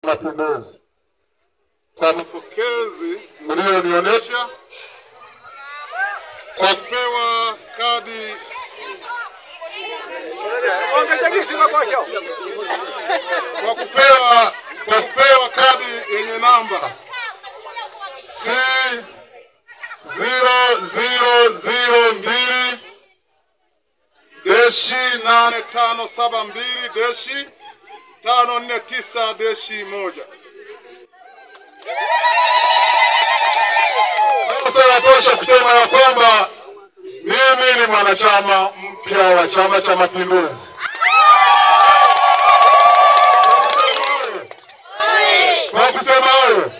Mapinduzi. Kwa mapokezi mlionionyesha kwa kupewa kadi kwa kupewa kadi yenye namba C000-8572-549-1. Sasa natosha kusema ya kwamba mimi ni mwanachama mpya wa Chama cha Mapinduzi. Kwa kusema hayo,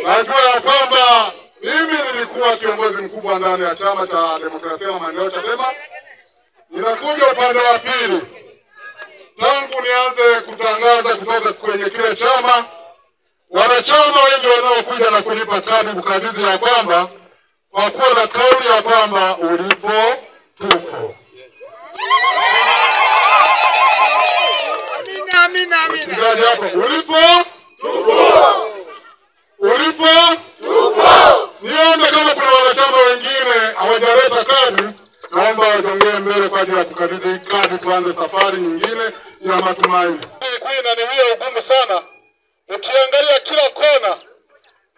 najua ya kwamba mimi nilikuwa kiongozi mkubwa ndani ya Chama cha Demokrasia na Maendeleo Chadema. Ninakuja upande wa pili. Tangu nianze kutangaza kutoka kwenye kile chama, wanachama wengi wanaokuja na kunipa kadi kukabidhi ya kwamba kwa kuwa na kauli ya kwamba ulipo tupo. Amina. Mpigaji hapo, ulipo tupo. Ulipo tupo. Niombe kama kuna wanachama wengine hawajaleta kadi, naomba wajongee mbele kwa ajili ya kukabidhi kadi, tuanze safari nyingine ya matumaini. Kuna ni hiyo ugumu sana. Ukiangalia kila kona,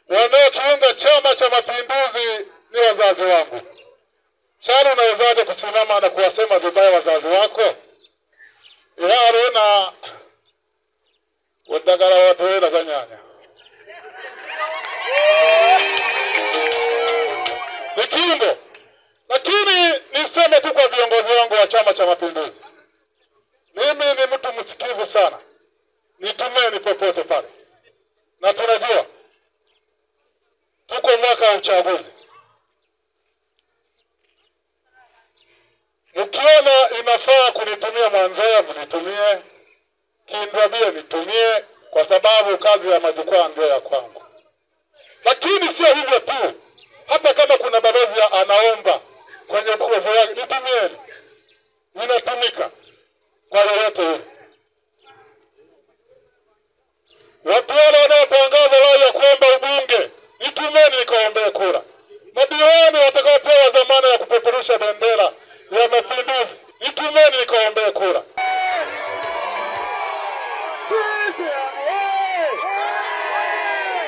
wanaokiunga Chama cha Mapinduzi ni wazazi wangu. Chana unawezaje kusimama na kuwasema vibaya wazazi wako? Yaro na wadagara watu na ganyanya. Nikimbo. Lakini niseme tu kwa viongozi wangu wa Chama cha Mapinduzi. Mimi ni mtu msikivu sana. Nitumeni popote pale. Na tunajua tuko mwaka wa uchaguzi. Mkiona inafaa kunitumia Mwanzaya mnitumie, Kindwabie nitumie, kwa sababu kazi ya majukwaa ndio ya kwangu. Lakini sio hivyo tu. Hata kama kuna balozi anaomba kwenye uwezo wake, nitumieni. Ninatumika kwa yoyote yule. Watu wale wanaotangaza wao ya kuomba ubunge, nitumeni nikaombee kura.